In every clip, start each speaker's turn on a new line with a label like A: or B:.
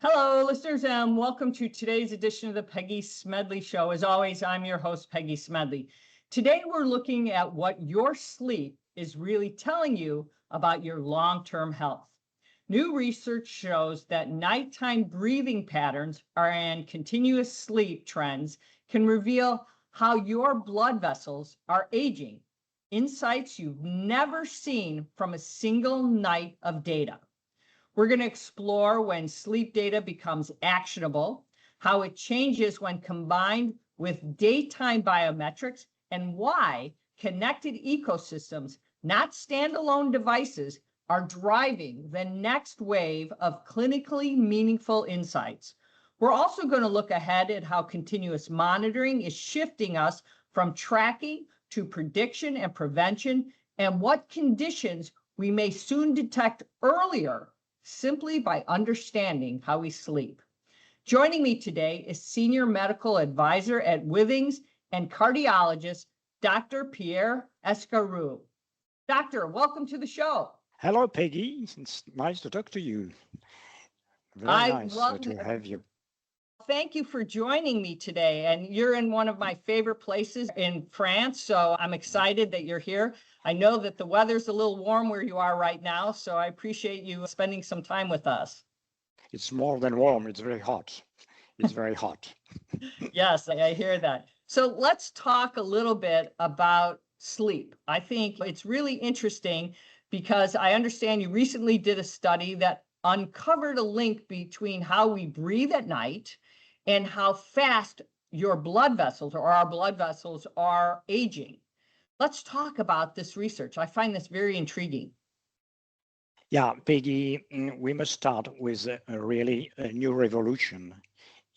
A: Hello, listeners, and welcome to today's edition of the Peggy Smedley Show. As always, I'm your host, Peggy Smedley. Today, we're looking at what your sleep is really telling you about your long-term health. New research shows that nighttime breathing patterns and continuous sleep trends can reveal how your blood vessels are aging. Insights you've never seen from a single night of data. We're going to explore when sleep data becomes actionable, how it changes when combined with daytime biometrics, and why connected ecosystems, not standalone devices, are driving the next wave of clinically meaningful insights. We're also going to look ahead at how continuous monitoring is shifting us from tracking to prediction and prevention, and what conditions we may soon detect earlier simply by understanding how we sleep. Joining me today is Senior Medical Advisor at Withings and cardiologist, Dr. Pierre Escourrou. Doctor, welcome to the show.
B: Hello, Peggy. It's nice to talk to you. Very nice to have you.
A: Thank you for joining me today. And you're in one of my favorite places in France, so I'm excited that you're here. I know that the weather's a little warm where you are right now, so I appreciate you spending some time with us.
B: It's more than warm. It's very hot. It's very hot.
A: Yes, I hear that. So let's talk a little bit about sleep. I think it's really interesting because I understand you recently did a study that uncovered a link between how we breathe at night and how fast your blood vessels or our blood vessels are aging. Let's talk about this research. I find this very intriguing.
B: Yeah, Peggy, we must start with really a new revolution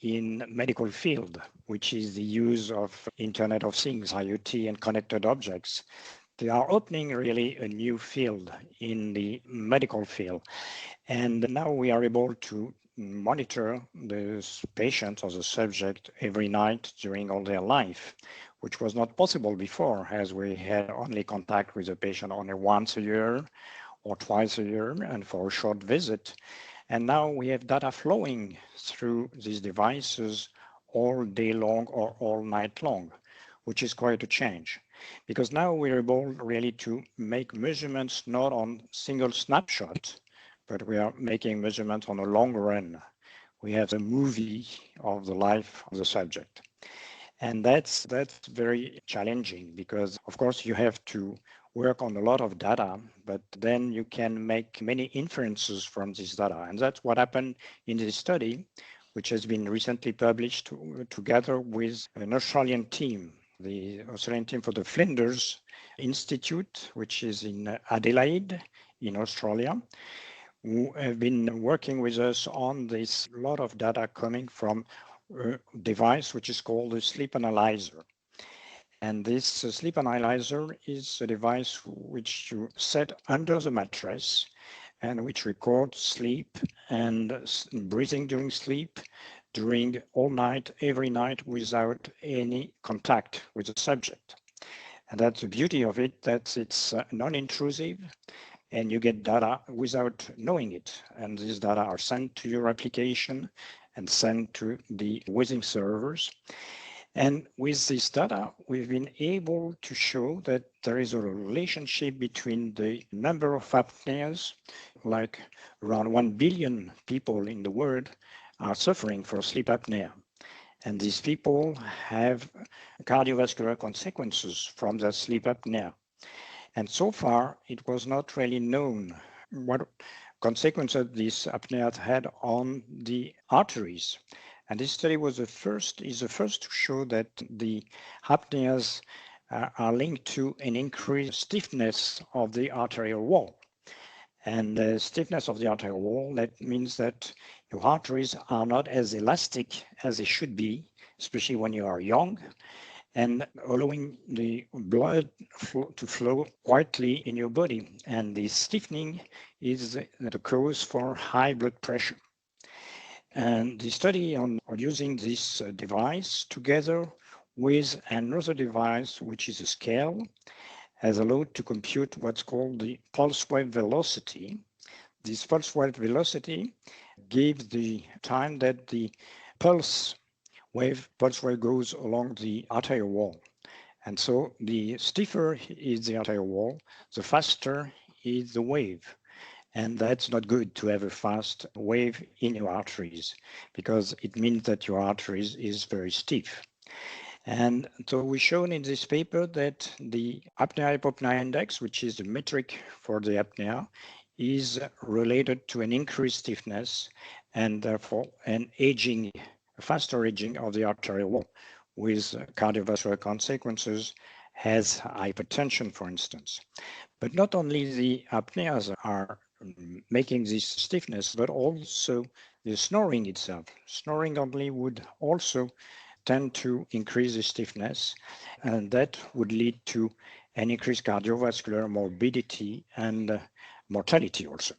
B: in medical field, which is the use of Internet of Things, IoT, and connected objects. They are opening really a new field in the medical field. And now we are able to monitor the patient or the subject every night during all their life, which was not possible before, as we had only contact with the patient only once a year or twice a year and for a short visit. And now we have data flowing through these devices all day long or all night long, which is quite a change. Because now we're able really to make measurements not on single snapshot, but we are making measurements on a long run. We have a movie of the life of the subject. And that's very challenging because, of course, you have to work on a lot of data, but then you can make many inferences from this data. And that's what happened in this study, which has been recently published together with an Australian team, the Australian team for the Flinders Institute, which is in Adelaide, in Australia, who have been working with us on this lot of data coming from a device which is called the sleep analyzer. And this sleep analyzer is a device which you set under the mattress and which records sleep and breathing during sleep during all night, every night without any contact with the subject. And that's the beauty of it, that it's non-intrusive and you get data without knowing it. And these data are sent to your application and sent to the Withings servers. And with this data, we've been able to show that there is a relationship between the number of apneas, like around 1 billion people in the world are suffering from sleep apnea. And these people have cardiovascular consequences from their sleep apnea. And so far, it was not really known what consequences this apnea had on the arteries. And this study is the first to show that the apneas are linked to an increased stiffness of the arterial wall. And the stiffness of the arterial wall, that means that your arteries are not as elastic as they should be, especially when you are young, and allowing the blood to flow quietly in your body. And the stiffening is the cause for high blood pressure. And the study on using this device together with another device, which is a scale, has allowed to compute what's called the pulse wave velocity. This pulse wave velocity gives the time that the pulse wave goes along the arterial wall. And so the stiffer is the arterial wall, the faster is the wave. And that's not good to have a fast wave in your arteries because it means that your arteries is very stiff. And so we've shown in this paper that the apnea-hypopnea index, which is the metric for the apnea, is related to an increased stiffness and therefore an aging, a faster aging of the arterial wall with cardiovascular consequences as hypertension, for instance. But not only the apneas are making this stiffness, but also the snoring itself. Snoring only would also tend to increase the stiffness, and that would lead to an increased cardiovascular morbidity and mortality also.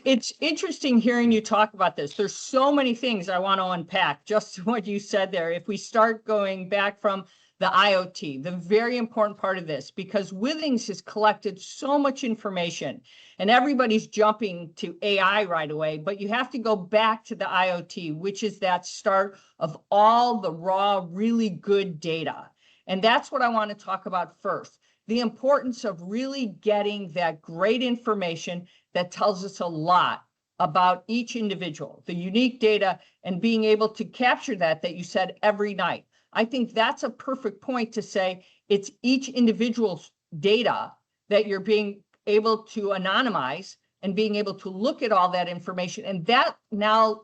A: It's interesting hearing you talk about this. There's so many things I want to unpack, just what you said there. If we start going back from the IoT, the very important part of this, because Withings has collected so much information and everybody's jumping to AI right away, but you have to go back to the IoT, which is that start of all the raw, really good data. And that's what I want to talk about first. The importance of really getting that great information that tells us a lot about each individual, the unique data, and being able to capture that you said every night. I think that's a perfect point to say it's each individual's data that you're being able to anonymize and being able to look at all that information. And that now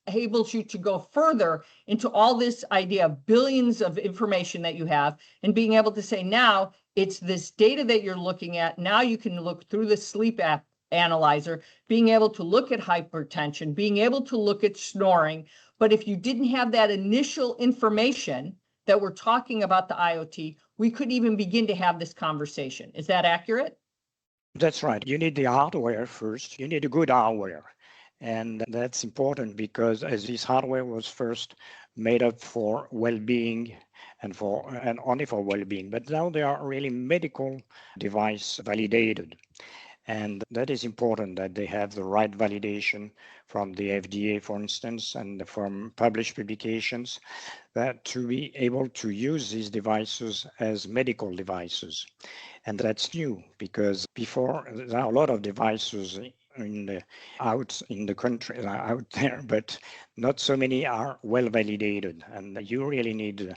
A: enables you to go further into all this idea of billions of information that you have and being able to say, now it's this data that you're looking at. Now you can look through the sleep app analyzer, being able to look at hypertension, being able to look at snoring. But if you didn't have that initial information that we're talking about the IoT, we couldn't even begin to have this conversation. Is that accurate?
B: That's right. You need the hardware first. You need a good hardware. And that's important because as this hardware was first made up for well-being and only for well-being, but now they are really medical device validated. And that is important that they have the right validation from the FDA, for instance, and from published publications, that to be able to use these devices as medical devices. And that's new because before there are a lot of devices out in the country, out there, but not so many are well validated. And you really need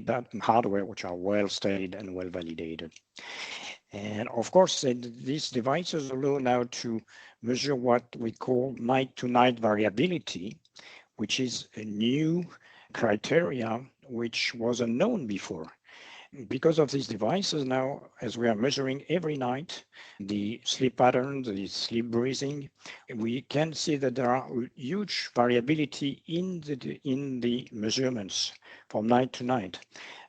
B: that hardware which are well studied and well validated. And of course, these devices allow now to measure what we call night-to-night variability, which is a new criteria which was unknown before. Because of these devices now, as we are measuring every night the sleep patterns, the sleep breathing, we can see that there are huge variability in the measurements from night to night.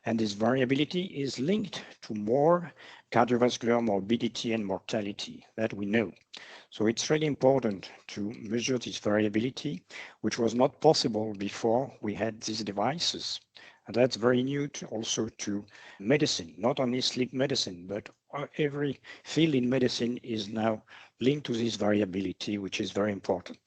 B: And this variability is linked to more cardiovascular morbidity and mortality that we know. So it's really important to measure this variability, which was not possible before we had these devices. And that's very new also to medicine, not only sleep medicine, but every field in medicine is now linked to this variability, which is very important.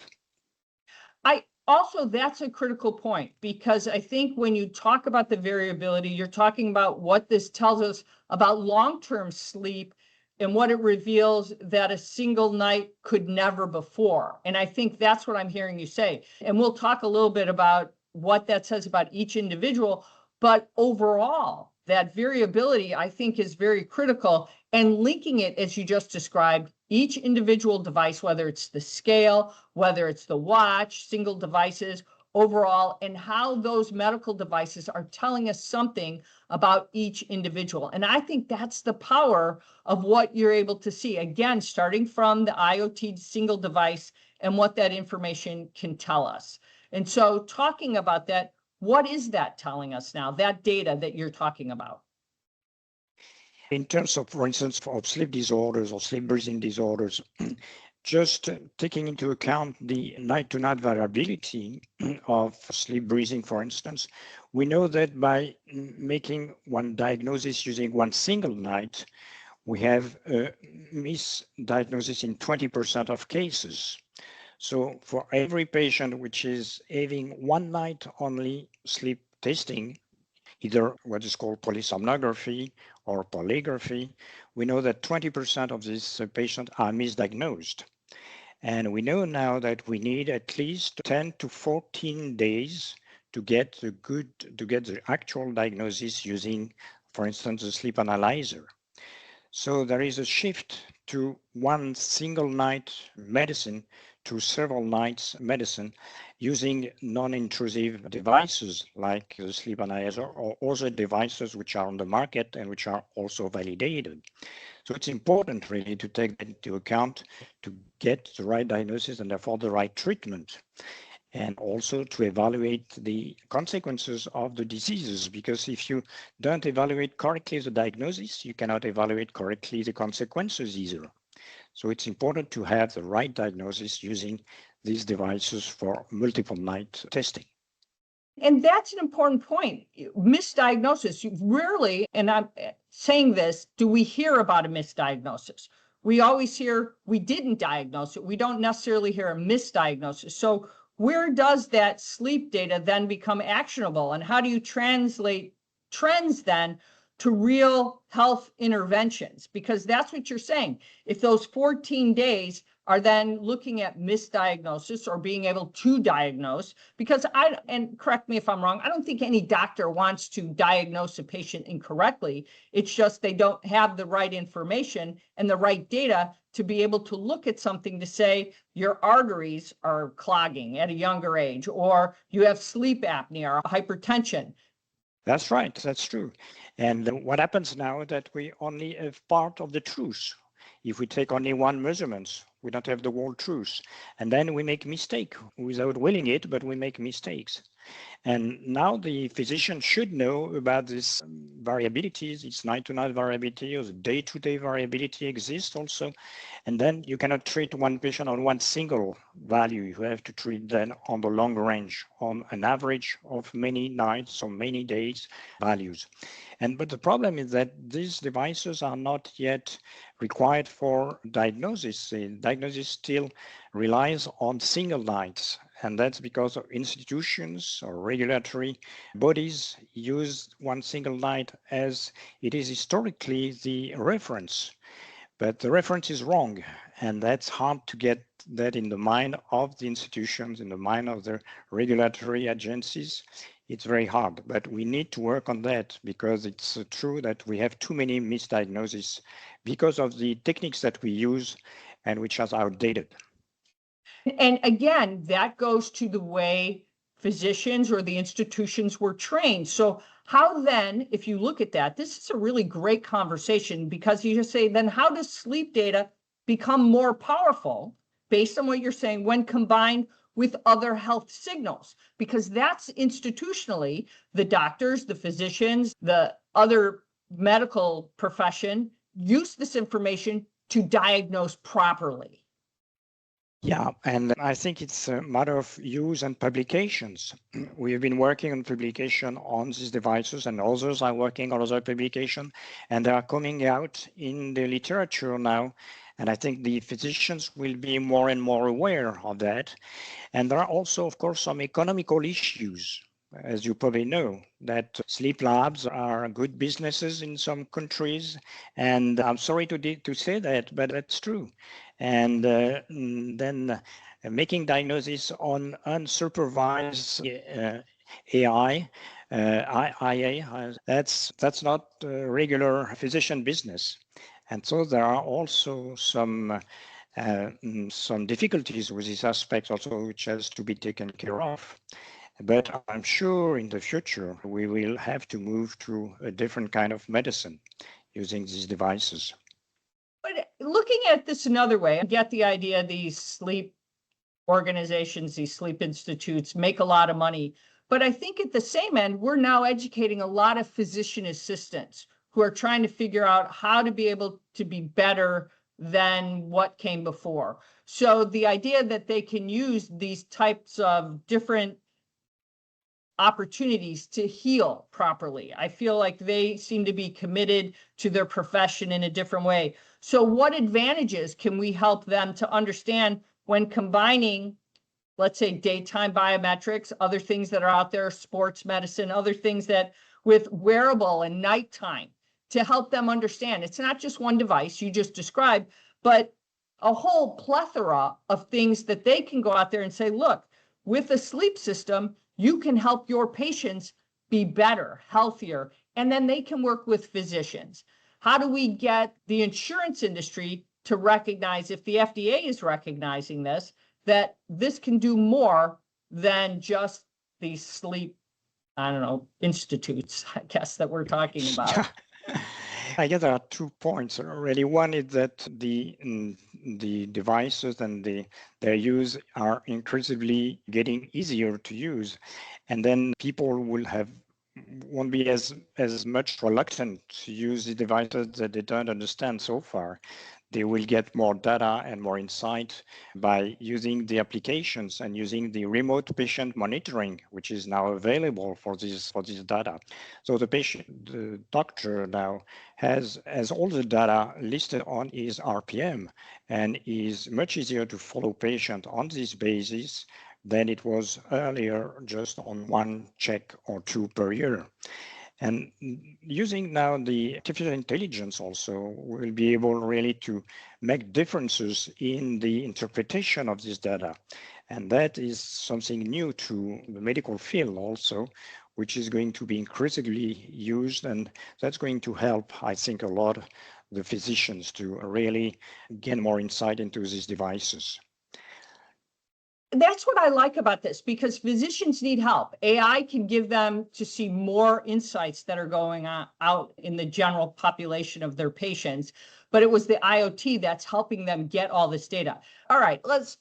A: Also, that's a critical point, because I think when you talk about the variability, you're talking about what this tells us about long-term sleep and what it reveals that a single night could never before. And I think that's what I'm hearing you say. And we'll talk a little bit about what that says about each individual, but overall, that variability, I think, is very critical. And linking it, as you just described, each individual device, whether it's the scale, whether it's the watch, single devices, overall, and how those medical devices are telling us something about each individual. And I think that's the power of what you're able to see, again, starting from the IoT single device and what that information can tell us. And so talking about that, what is that telling us now, that data that you're talking about?
B: In terms of, for instance, of sleep disorders or sleep breathing disorders, just taking into account the night-to-night variability of sleep breathing, for instance, we know that by making one diagnosis using one single night, we have a misdiagnosis in 20% of cases. So for every patient which is having one night only sleep testing, either what is called polysomnography or polygraphy, we know that 20% of these patients are misdiagnosed. And we know now that we need at least 10 to 14 days to get the actual diagnosis using, for instance, a sleep analyzer. So there is a shift to one single night medicine to several nights medicine using non-intrusive devices like the sleep analyzer or other devices which are on the market and which are also validated. So it's important really to take that into account to get the right diagnosis and therefore the right treatment, and also to evaluate the consequences of the diseases, because if you don't evaluate correctly the diagnosis, you cannot evaluate correctly the consequences either. So it's important to have the right diagnosis using these devices for multiple night testing.
A: And that's an important point. Misdiagnosis, rarely, and I'm saying this, do we hear about a misdiagnosis? We always hear we didn't diagnose it. We don't necessarily hear a misdiagnosis. So where does that sleep data then become actionable? And how do you translate trends then to real health interventions? Because that's what you're saying. If those 14 days are then looking at misdiagnosis or being able to diagnose, because and correct me if I'm wrong, I don't think any doctor wants to diagnose a patient incorrectly. It's just they don't have the right information and the right data to be able to look at something to say your arteries are clogging at a younger age, or you have sleep apnea or hypertension.
B: That's right, that's true. And what happens now that we only have part of the truth. If we take only one measurement, we don't have the whole truth. And then we make mistake without willing it, but we make mistakes. And now the physician should know about this variabilities, it's night-to-night variability or the day-to-day variability exists also. And then you cannot treat one patient on one single value. You have to treat them on the long range, on an average of many nights or many days values. But the problem is that these devices are not yet required for diagnosis. The diagnosis still relies on single nights. And that's because of institutions or regulatory bodies use one single night as it is historically the reference. But the reference is wrong. And that's hard to get that in the mind of the institutions, in the mind of the regulatory agencies. It's very hard, but we need to work on that because it's true that we have too many misdiagnoses because of the techniques that we use and which are outdated.
A: And again, that goes to the way physicians or the institutions were trained. So how then, if you look at that, this is a really great conversation because you just say, then how does sleep data become more powerful based on what you're saying when combined with other health signals? Because that's institutionally the doctors, the physicians, the other medical profession use this information to diagnose properly.
B: Yeah, and I think it's a matter of use and publications. We have been working on publication on these devices, and others are working on other publication, and they are coming out in the literature now. And I think the physicians will be more and more aware of that. And there are also, of course, some economical issues. As you probably know, that sleep labs are good businesses in some countries. And I'm sorry to say that, but that's true. And then making diagnosis on unsupervised AI, IA, that's not regular physician business. And so there are also some difficulties with this aspect also, which has to be taken care of. But I'm sure in the future, we will have to move to a different kind of medicine using these devices.
A: But looking at this another way, I get the idea these sleep organizations, these sleep institutes make a lot of money. But I think at the same end, we're now educating a lot of physician assistants who are trying to figure out how to be able to be better than what came before. So the idea that they can use these types of different opportunities to heal properly. I feel like they seem to be committed to their profession in a different way. So what advantages can we help them to understand when combining, let's say, daytime biometrics, other things that are out there, sports medicine, other things that with wearable and nighttime, to help them understand it's not just one device you just described, but a whole plethora of things that they can go out there and say, look, with a sleep system, you can help your patients be better, healthier, and then they can work with physicians. How do we get the insurance industry to recognize, if the FDA is recognizing this, that this can do more than just these sleep, I don't know, institutes, I guess, that we're talking about?
B: I guess there are 2 points already. One is that the devices and their use are increasingly getting easier to use, and then people won't be as much reluctant to use the devices that they don't understand so far. They will get more data and more insight by using the applications and using the remote patient monitoring, which is now available for this data. So the doctor now has all the data listed on his RPM, and is much easier to follow patient on this basis than it was earlier, just on one check or two per year. And using now the artificial intelligence also, we'll be able really to make differences in the interpretation of this data. And that is something new to the medical field also, which is going to be increasingly used. And that's going to help, I think, a lot the physicians to really gain more insight into these devices.
A: That's what I like about this, because physicians need help. AI can give them to see more insights that are going on out in the general population of their patients, but it was the IoT that's helping them get all this data. All right, let's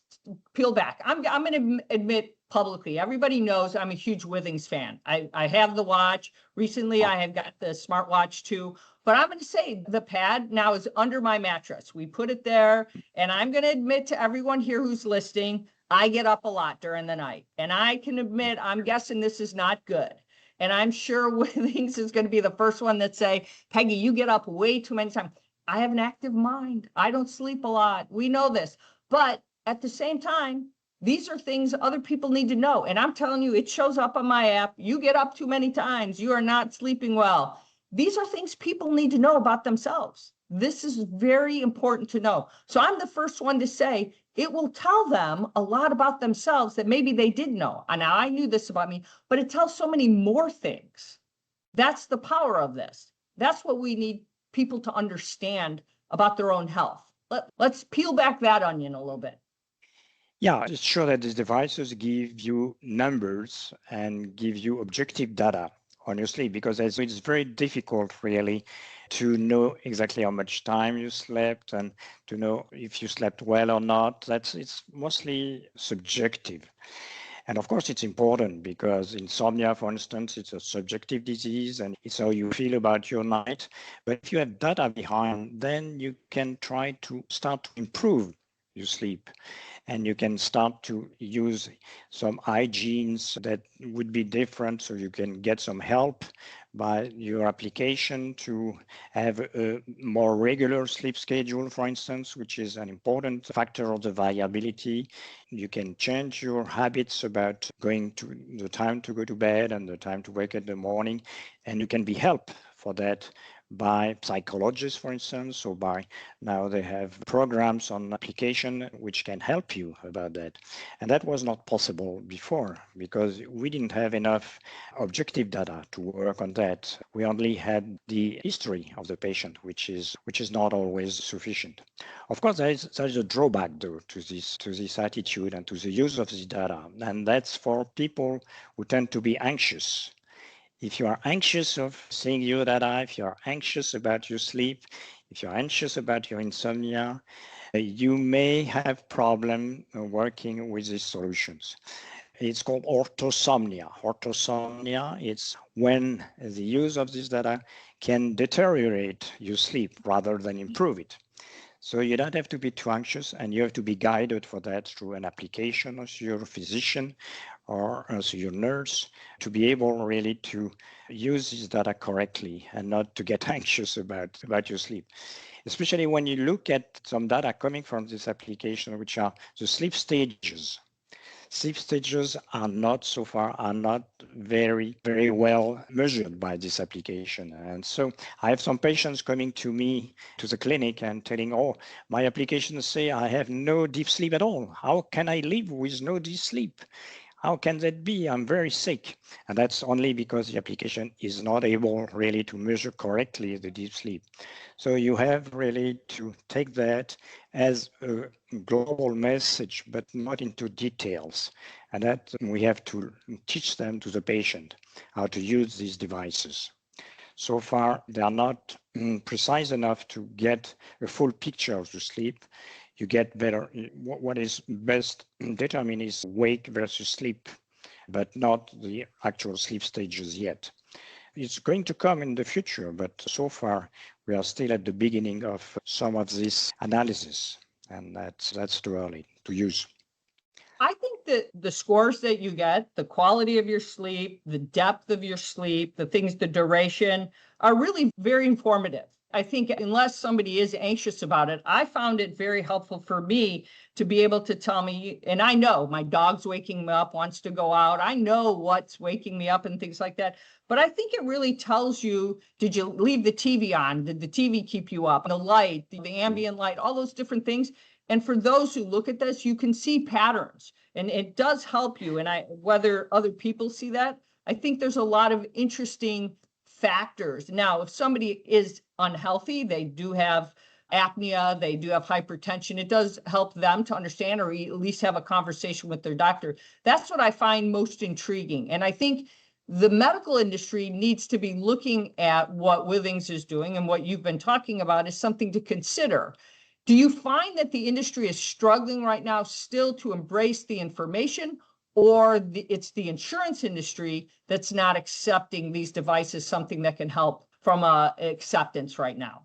A: peel back. I'm going to admit publicly, everybody knows I'm a huge Withings fan. I have the watch. Recently, I have got the smartwatch too. But I'm going to say the pad now is under my mattress. We put it there, and I'm going to admit to everyone here who's listening, I get up a lot during the night, and I can admit, I'm guessing this is not good. And I'm sure Withings is going to be the first one that say, Peggy, you get up way too many times. I have an active mind. I don't sleep a lot. We know this. But at the same time, these are things other people need to know. And I'm telling you, it shows up on my app. You get up too many times. You are not sleeping well. These are things people need to know about themselves. This is very important to know. So I'm the first one to say, it will tell them a lot about themselves that maybe they didn't know. And now I knew this about me, but it tells so many more things. That's the power of this. That's what we need people to understand about their own health. Let's peel back that onion a little bit.
B: Yeah, it's sure that these devices give you numbers and give you objective data, honestly, because it's very difficult really to know exactly how much time you slept and to know if you slept well or not. It's mostly subjective. And of course, it's important because insomnia, for instance, it's a subjective disease and it's how you feel about your night. But if you have data behind, then you can try to start to improve your sleep. And you can start to use some hygienes that would be different, so you can get some help by your application to have a more regular sleep schedule, for instance, which is an important factor of the variability. You can change your habits about going to the time to go to bed and the time to wake in the morning, and you can be helped for that by psychologists, for instance, or by now they have programs on application which can help you about that. And that was not possible before because we didn't have enough objective data to work on that. We only had the history of the patient, which is not always sufficient. Of course, there is a drawback though to this attitude and to the use of this data, and that's for people who tend to be anxious. If you are anxious of seeing your data, if you are anxious about your sleep, if you're anxious about your insomnia, you may have problem working with these solutions. It's called orthosomnia. Orthosomnia, it's when the use of this data can deteriorate your sleep rather than improve it. So you don't have to be too anxious, and you have to be guided for that through an application of your physician or as your nurse to be able really to use this data correctly and not to get anxious about your sleep. Especially when you look at some data coming from this application, which are the sleep stages. Sleep stages are not very well measured by this application. And so I have some patients coming to me to the clinic and telling, oh, my applications say I have no deep sleep at all. How can I live with no deep sleep? How can that be? I'm very sick. And that's only because the application is not able really to measure correctly the deep sleep. So you have really to take that as a global message, but not into details. And that we have to teach them to the patient how to use these devices. So far, they are not precise enough to get a full picture of the sleep. You get better. What is best determined is wake versus sleep, but not the actual sleep stages yet. It's going to come in the future, but so far we are still at the beginning of some of this analysis, and that's too early to use.
A: I think that the scores that you get, the quality of your sleep, the depth of your sleep, the things, the duration are really very informative. I think unless somebody is anxious about it, I found it very helpful for me to be able to tell me, and I know my dog's waking me up, wants to go out. I know what's waking me up and things like that. But I think it really tells you, did you leave the TV on? Did the TV keep you up? The light, the ambient light, all those different things. And for those who look at this, you can see patterns and it does help you. And whether other people see that, I think there's a lot of interesting factors. Now, if somebody is unhealthy, they do have apnea, they do have hypertension, it does help them to understand or at least have a conversation with their doctor. That's what I find most intriguing. And I think the medical industry needs to be looking at what Withings is doing, and what you've been talking about is something to consider. Do you find that the industry is struggling right now still to embrace the information, or it's the insurance industry that's not accepting these devices, something that can help from acceptance right now?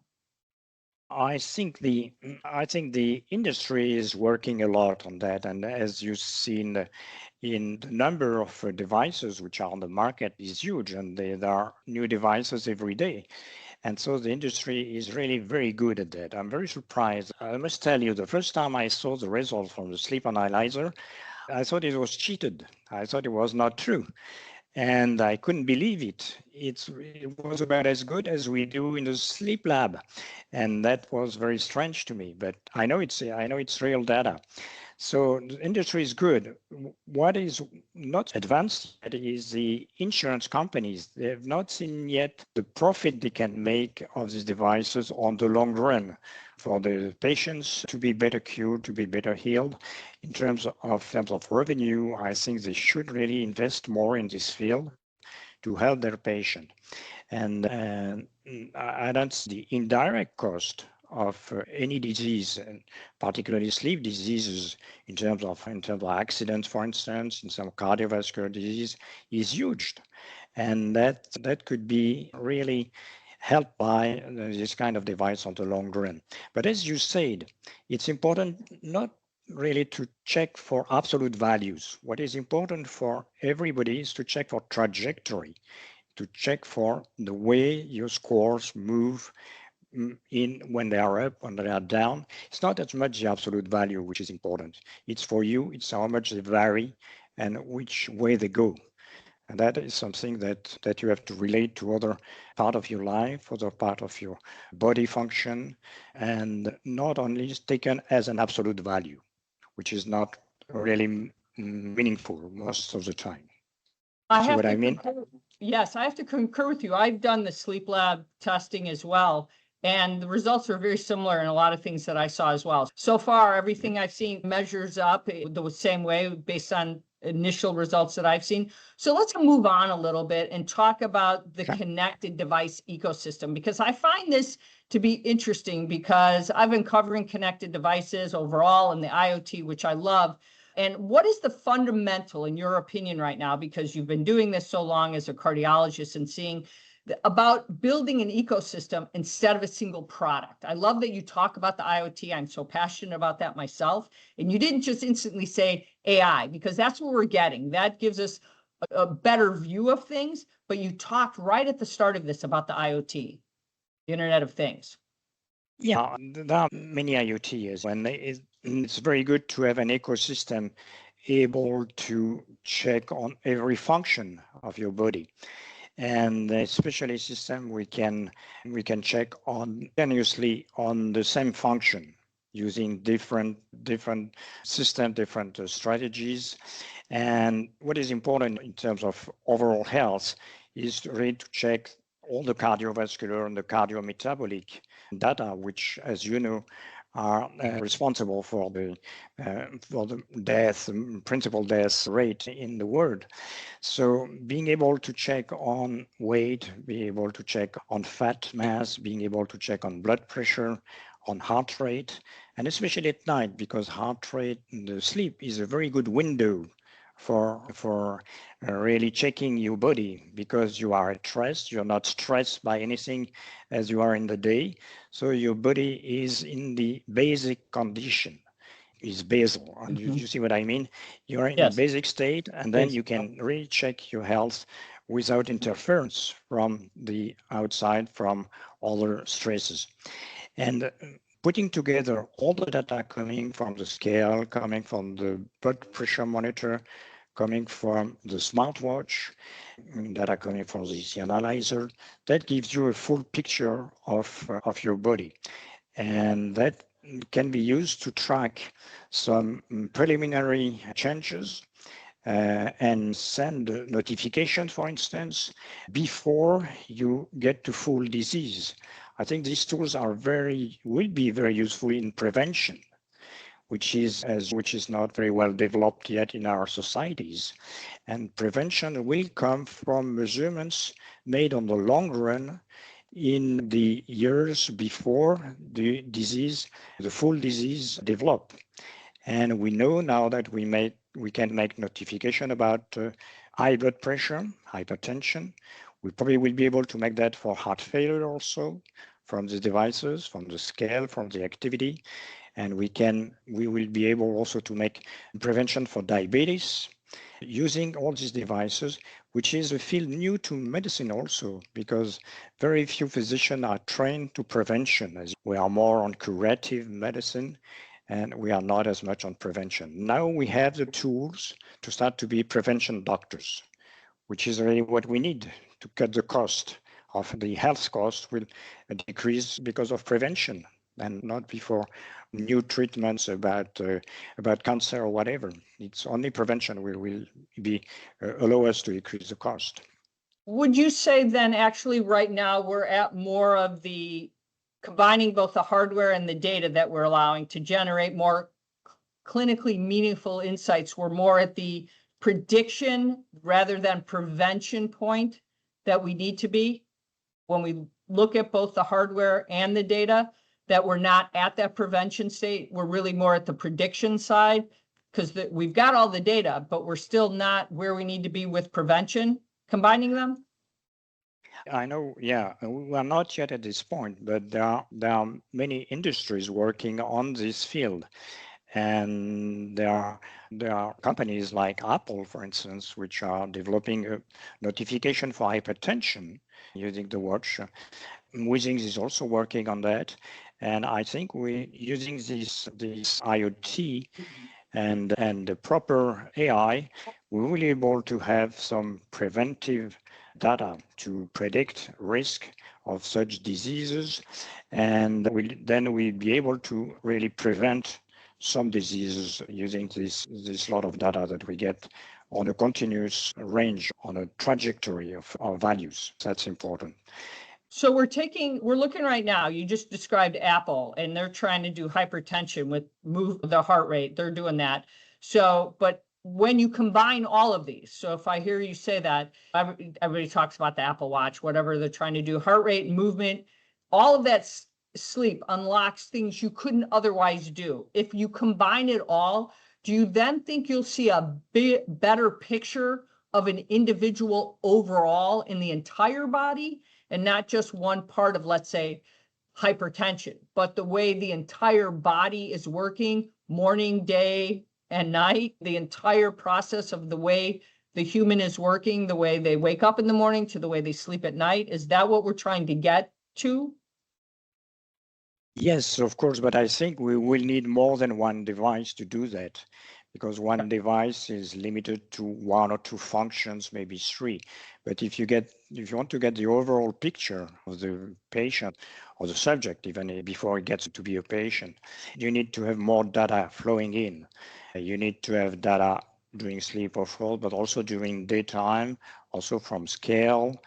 B: I think the industry is working a lot on that, and as you've seen in the number of devices which are on the market is huge, and there are new devices every day. And so the industry is really very good at that. I'm very surprised. I must tell you, the first time I saw the results from the sleep analyzer, I thought it was cheated. I thought it was not true. And I couldn't believe it. It was about as good as we do in the sleep lab. And that was very strange to me, but I know it's real data. So the industry is good. What is not advanced yet is the insurance companies. They have not seen yet the profit they can make of these devices on the long run for the patients to be better cured, to be better healed. In terms of revenue, I think they should really invest more in this field to help their patient. And I don't see the indirect cost of any disease, and particularly sleep diseases, in terms of accidents, for instance, in some cardiovascular disease, is huge, and that could be really helped by this kind of device on the long run. But as you said, it's important not really to check for absolute values. What is important for everybody is to check for trajectory, to check for the way your scores move in when they are up, when they are down. It's not as much the absolute value which is important. It's for you, it's how much they vary and which way they go. And that is something that you have to relate to other part of your life, other part of your body function, and not only taken as an absolute value, which is not really meaningful most of the time.
A: I
B: See
A: have
B: what
A: to
B: I mean?
A: concur. Yes, I have to concur with you. I've done the sleep lab testing as well, and the results are very similar in a lot of things that I saw as well. So far, everything I've seen measures up the same way based on initial results that I've seen. So let's move on a little bit and talk about the connected device ecosystem, because I find this to be interesting because I've been covering connected devices overall and the IoT, which I love. And what is the fundamental, in your opinion, right now, because you've been doing this so long as a cardiologist and seeing about building an ecosystem instead of a single product. I love that you talk about the IoT. I'm so passionate about that myself. And you didn't just instantly say AI, because that's what we're getting. That gives us a better view of things. But you talked right at the start of this about the IoT, the Internet of Things.
B: Yeah, there are many IoTs, and it's very good to have an ecosystem able to check on every function of your body. And especially system we can check on continuously on the same function using different system, different strategies. And what is important in terms of overall health is really to check all the cardiovascular and the cardiometabolic data, which, as you know, are responsible for the death, principal death rate in the world. So being able to check on weight, being able to check on fat mass, being able to check on blood pressure, on heart rate, and especially at night, because heart rate and the sleep is a very good window for really checking your body, because you are at rest, you're not stressed by anything as you are in the day. So your body is in the basic condition, is basal. And you see what I mean? You're in a basic state, and then you can really check your health without interference from the outside, from other stresses. And putting together all the data coming from the scale, coming from the blood pressure monitor, coming from the smartwatch, data coming from the analyzer, that gives you a full picture of your body. And that can be used to track some preliminary changes and send notifications, for instance, before you get to full disease. I think these tools will be very useful in prevention, which is not very well developed yet in our societies. And prevention will come from measurements made on the long run in the years before the disease, the full disease develop. And we know now that we can make notification about high blood pressure, hypertension. We probably will be able to make that for heart failure also, from the devices, from the scale, from the activity. And we will be able also to make prevention for diabetes using all these devices, which is a field new to medicine also, because very few physicians are trained to prevention, as we are more on curative medicine, and we are not as much on prevention. Now we have the tools to start to be prevention doctors, which is really what we need to cut the cost of the health cost will decrease because of prevention, and not before new treatments about cancer or whatever. It's only prevention will be allow us to decrease the cost.
A: Would you say then actually right now we're at more of the combining both the hardware and the data that we're allowing to generate more clinically meaningful insights? We're more at the prediction rather than prevention point that we need to be when we look at both the hardware and the data, that we're not at that prevention state. We're really more at the prediction side, because we've got all the data, but we're still not where we need to be with prevention, combining them.
B: I know, yeah, we are not yet at this point, but there are many industries working on this field. And there are companies like Apple, for instance, which are developing a notification for hypertension using the watch. Withings is also working on that. And I think we're using this IoT and the proper AI, we will be able to have some preventive data to predict risk of such diseases. And then we'll be able to really prevent some diseases using this lot of data that we get on a continuous range, on a trajectory of our values. That's important.
A: So we're looking right now, you just described Apple, and they're trying to do hypertension with move the heart rate. They're doing that. So, but when you combine all of these, so if I hear you say that, everybody talks about the Apple Watch, whatever they're trying to do, heart rate, movement, all of that sleep unlocks things you couldn't otherwise do. If you combine it all, do you then think you'll see a better picture of an individual overall in the entire body? and not just one part of, let's say, hypertension, but the way the entire body is working, morning, day, and night, the entire process of the way the human is working, the way they wake up in the morning to the way they sleep at night. Is that what we're trying to get to?
B: Yes, of course, but I think we will need more than one device to do that, because one device is limited to one or two functions, maybe three. But if you want to get the overall picture of the patient or the subject, even before it gets to be a patient, you need to have more data flowing in. You need to have data during sleep or fall, but also during daytime, also from scale.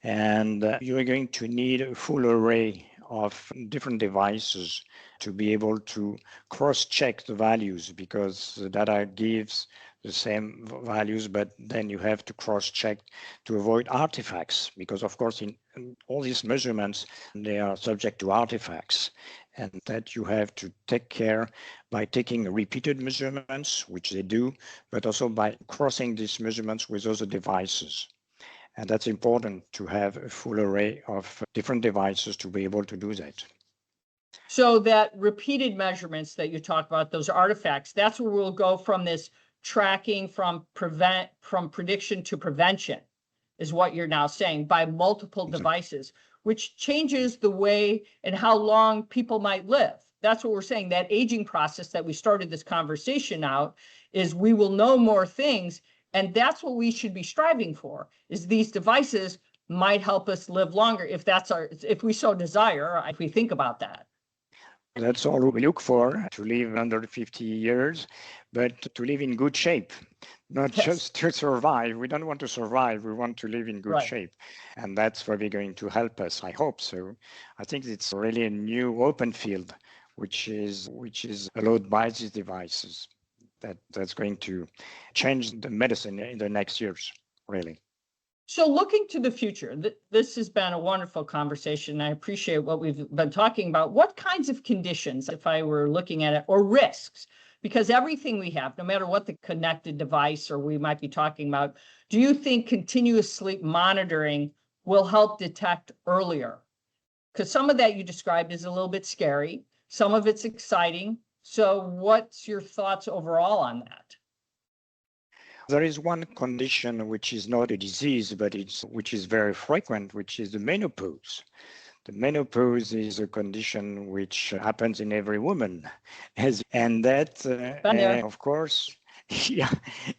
B: And you're going to need a full array of different devices to be able to cross-check the values, because the data gives the same values, but then you have to cross-check to avoid artifacts, because of course in all these measurements, they are subject to artifacts, and that you have to take care by taking repeated measurements, which they do, but also by crossing these measurements with other devices. And that's important to have a full array of different devices to be able to do that.
A: So that repeated measurements that you talk about, those artifacts, that's where we'll go from this tracking from prediction to prevention, is what you're now saying, by multiple devices, which changes the way and how long people might live. That's what we're saying. That aging process that we started this conversation out is we will know more things. And that's what we should be striving for, is these devices might help us live longer if we so desire, if we think about that.
B: That's all we look for, to live under 50 years, but to live in good shape, not just to survive. We don't want to survive, we want to live in good shape. And that's probably going to help us, I hope so. I think it's really a new open field, which is allowed by these devices. That's going to change the medicine in the next years, really.
A: So looking to the future, this has been a wonderful conversation. I appreciate what we've been talking about. What kinds of conditions, if I were looking at it, or risks? Because everything we have, no matter what the connected device or we might be talking about, do you think continuous sleep monitoring will help detect earlier? Because some of that you described is a little bit scary. Some of it's exciting. So what's your thoughts overall on that?
B: There is one condition which is not a disease, but which is very frequent, which is the menopause. The menopause is a condition which happens in every woman, and that, of course, yeah,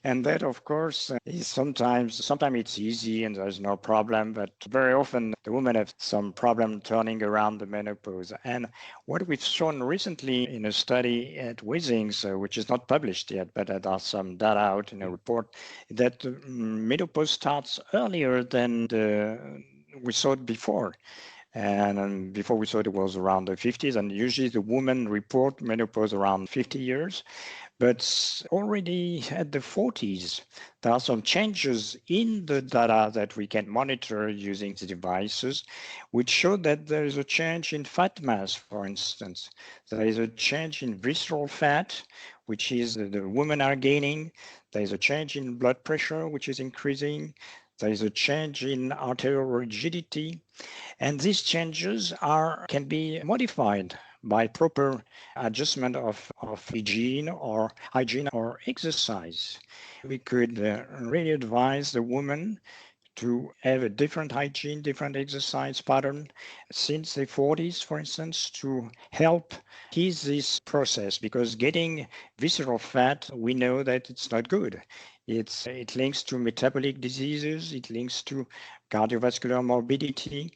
B: and that, of course, is sometimes it's easy and there's no problem, but very often the women have some problem turning around the menopause. And what we've shown recently in a study at Withings, which is not published yet, but there are some data out in a report, that menopause starts earlier than we saw it before. And before we thought it was around the 50s, and usually the women report menopause around 50 years. But already at the 40s, there are some changes in the data that we can monitor using the devices, which show that there is a change in fat mass, for instance. There is a change in visceral fat, which is the women are gaining. There is a change in blood pressure, which is increasing. There is a change in arterial rigidity. And these changes can be modified by proper adjustment of hygiene or exercise. We could really advise the woman to have a different hygiene, different exercise pattern since the 40s, for instance, to help ease this process, because getting visceral fat, we know that it's not good. It links to metabolic diseases, it links to cardiovascular morbidity,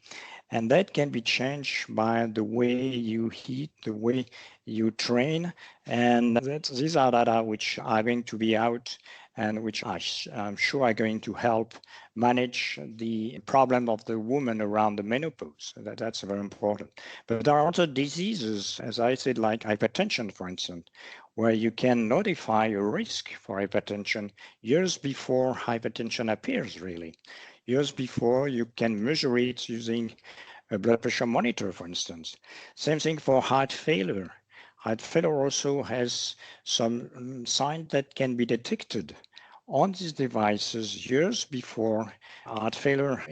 B: and that can be changed by the way you eat, the way you train. And these are data which are going to be out and which I'm sure are going to help manage the problem of the woman around the menopause. That's very important. But there are also diseases, as I said, like hypertension, for instance, where you can notify a risk for hypertension years before hypertension appears, really. Years before, you can measure it using a blood pressure monitor, for instance. Same thing for heart failure. Heart failure also has some signs that can be detected on these devices years before heart failure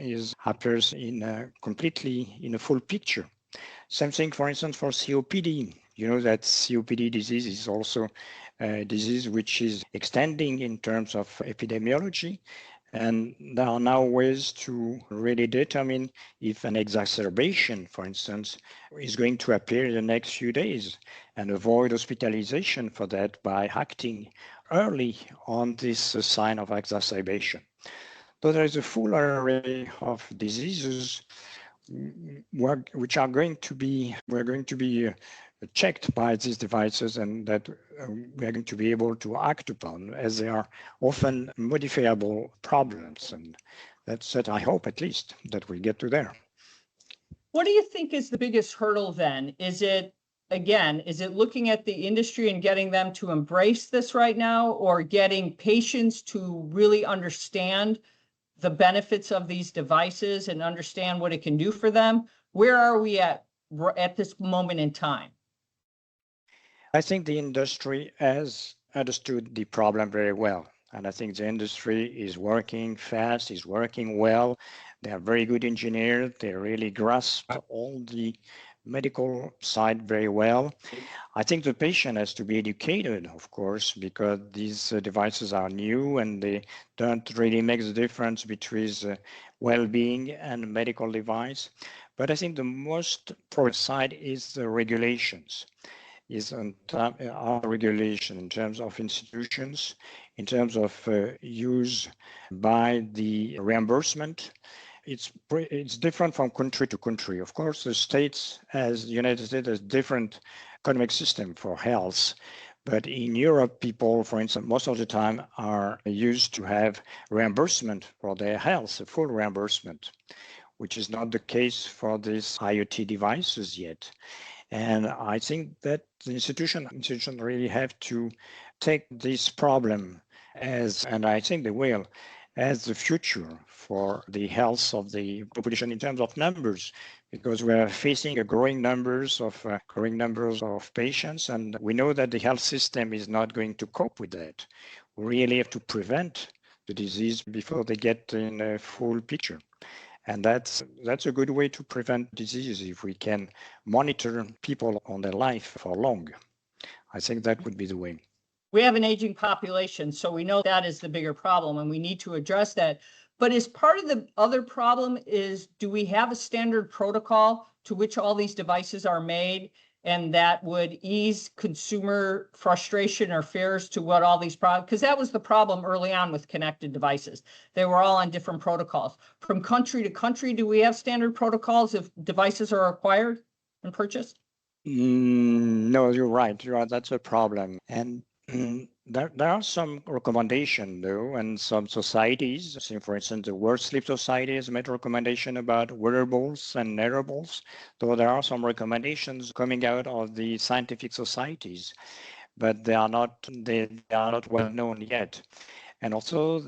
B: appears completely in a full picture. Same thing, for instance, for COPD. You know that COPD disease is also a disease which is extending in terms of epidemiology. And there are now ways to really determine if an exacerbation, for instance, is going to appear in the next few days and avoid hospitalization for that by acting early on this sign of exacerbation. So there is a full array of diseases which are going to be checked by these devices, and that we are going to be able to act upon, as they are often modifiable problems. And that's it, I hope at least, that we get to there.
A: What do you think is the biggest hurdle then? Is it looking at the industry and getting them to embrace this right now, or getting patients to really understand the benefits of these devices and understand what it can do for them? Where are we at this moment in time?
B: I think the industry has understood the problem very well. And I think the industry is working fast, is working well. They are very good engineers. They really grasp all the medical side very well. I think the patient has to be educated, of course, because these devices are new and they don't really make the difference between well-being and medical device. But I think the most important side is the regulations. Is on our regulation in terms of institutions, in terms of use by the reimbursement. It's different from country to country. Of course, the States, as the United States, has different economic system for health. But in Europe, people, for instance, most of the time are used to have reimbursement for their health, a full reimbursement, which is not the case for these IoT devices yet. And I think that the institutions really have to take this problem and I think they will, as the future for the health of the population in terms of numbers, because we are facing growing numbers of patients, and we know that the health system is not going to cope with that. We really have to prevent the disease before they get in a full picture. And that's a good way to prevent disease if we can monitor people on their life for long. I think that would be the way.
A: We have an aging population, so we know that is the bigger problem, and we need to address that. But as part of the other problem is, do we have a standard protocol to which all these devices are made, and that would ease consumer frustration or fears to what all these problems, because that was the problem early on with connected devices. They were all on different protocols. From country to country, do we have standard protocols if devices are acquired and purchased?
B: No, you're right. That's a problem. And there are some recommendations, though, and some societies. So for instance, the World Sleep Society has made a recommendation about wearables and wearables. So there are some recommendations coming out of the scientific societies, but they are not well known yet. And also,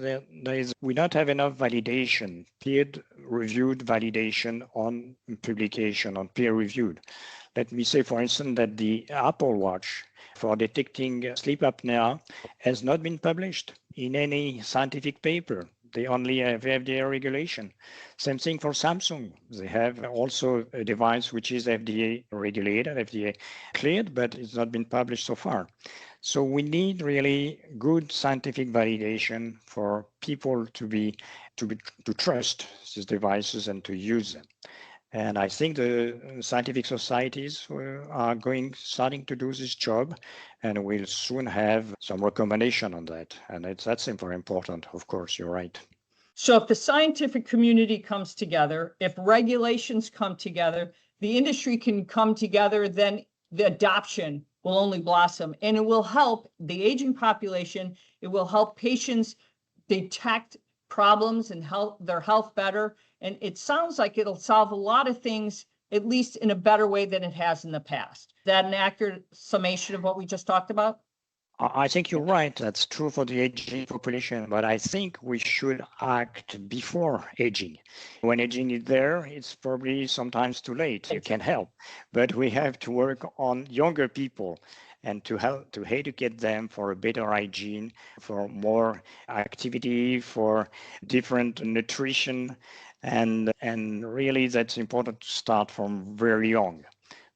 B: we don't have enough validation, peer-reviewed validation on publication, on peer-reviewed. Let me say, for instance, that the Apple Watch for detecting sleep apnea has not been published in any scientific paper. They only have FDA regulation. Same thing for Samsung. They have also a device which is FDA regulated, FDA cleared, but it's not been published so far. So we need really good scientific validation for people to trust these devices and to use them. And I think the scientific societies are starting to do this job, and we'll soon have some recommendation on that. And that's very important, of course, you're right.
A: So if the scientific community comes together, if regulations come together, the industry can come together, then the adoption will only blossom, and it will help the aging population. It will help patients detect problems and help their health better. And it sounds like it'll solve a lot of things, at least in a better way than it has in the past. Is that an accurate summation of what we just talked about?
B: I think you're right. That's true for the aging population, but I think we should act before aging. When aging is there, it's probably sometimes too late. You can help, but we have to work on younger people and to help to educate them for a better hygiene, for more activity, for different nutrition, and really that's important to start from very young.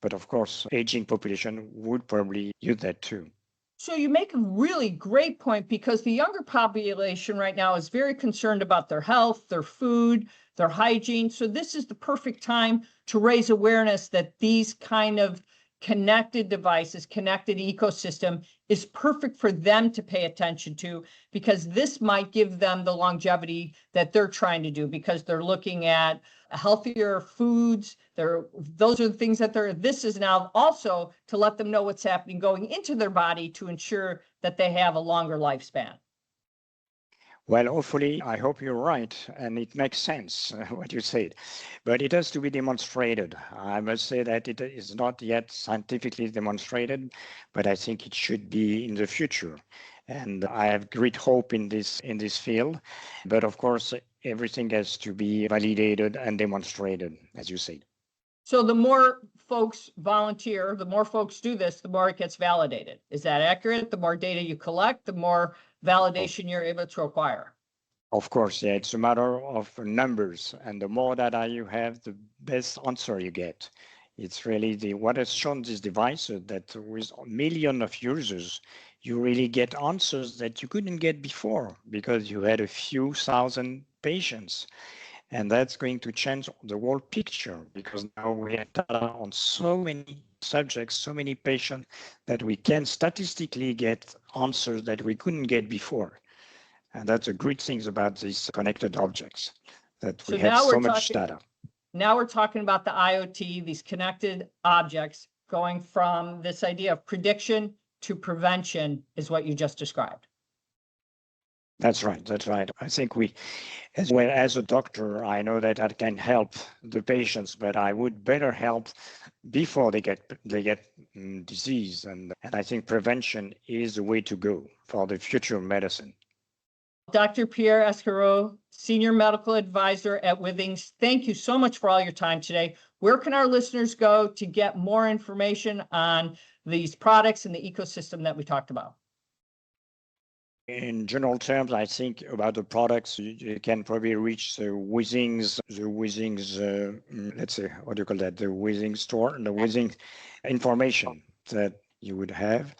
B: But of course, aging population would probably use that too.
A: So you make a really great point, because the younger population right now is very concerned about their health, their food, their hygiene. So this is the perfect time to raise awareness that these kind of connected devices, connected ecosystem is perfect for them to pay attention to, because this might give them the longevity that they're trying to do, because they're looking at healthier foods. Those are the things that this is now also to let them know what's happening going into their body to ensure that they have a longer lifespan.
B: Well, hopefully, I hope you're right, and it makes sense what you said, but it has to be demonstrated. I must say that it is not yet scientifically demonstrated, but I think it should be in the future. And I have great hope in this field, but of course, everything has to be validated and demonstrated, as you said.
A: So the more folks volunteer, the more folks do this, the more it gets validated. Is that accurate? The more data you collect, the more validation you're able to acquire.
B: Of course, yeah, it's a matter of numbers, and the more data you have, the best answer you get. It's really what has shown this device that with millions of users, you really get answers that you couldn't get before because you had a few thousand patients. And that's going to change the whole picture, because now we have data on so many subjects, so many patients, that we can statistically get answers that we couldn't get before. And that's a great thing about these connected objects, that we have so much data.
A: Now we're talking about the IoT, these connected objects, going from this idea of prediction to prevention is what you just described.
B: That's right. That's right. I think as well as a doctor, I know that I can help the patients, but I would better help before they get disease. And I think prevention is the way to go for the future of medicine.
A: Dr. Pierre Escourrou, Senior Medical Advisor at Withings, thank you so much for all your time today. Where can our listeners go to get more information on these products and the ecosystem that we talked about?
B: In general terms, I think about the products, you can probably reach the Withings, let's say, what do you call that? The Withings store, the Withings information that you would have.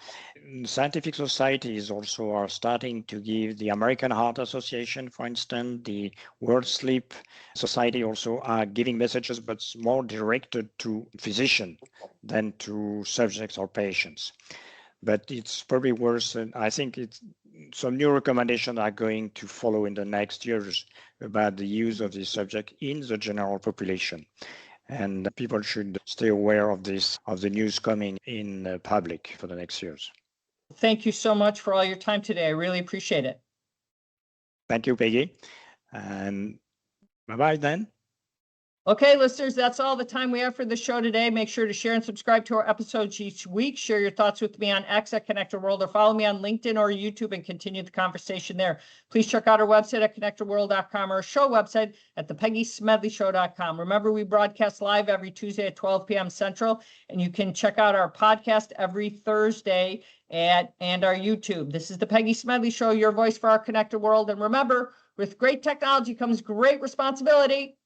B: Scientific societies also are starting to give, the American Heart Association, for instance, the World Sleep Society also are giving messages, but more directed to physicians than to subjects or patients. But it's probably worse. And I think some new recommendations are going to follow in the next years about the use of this subject in the general population. And people should stay aware of this, of the news coming in public for the next years.
A: Thank you so much for all your time today. I really appreciate it.
B: Thank you, Peggy. And bye-bye then.
A: Okay, listeners, that's all the time we have for the show today. Make sure to share and subscribe to our episodes each week. Share your thoughts with me on X at Connected World, or follow me on LinkedIn or YouTube and continue the conversation there. Please check out our website at connectedworld.com, or our show website at thepeggysmedleyshow.com. Remember, we broadcast live every Tuesday at 12 p.m. Central, and you can check out our podcast every Thursday and our YouTube. This is the Peggy Smedley Show, your voice for our connected world. And remember, with great technology comes great responsibility.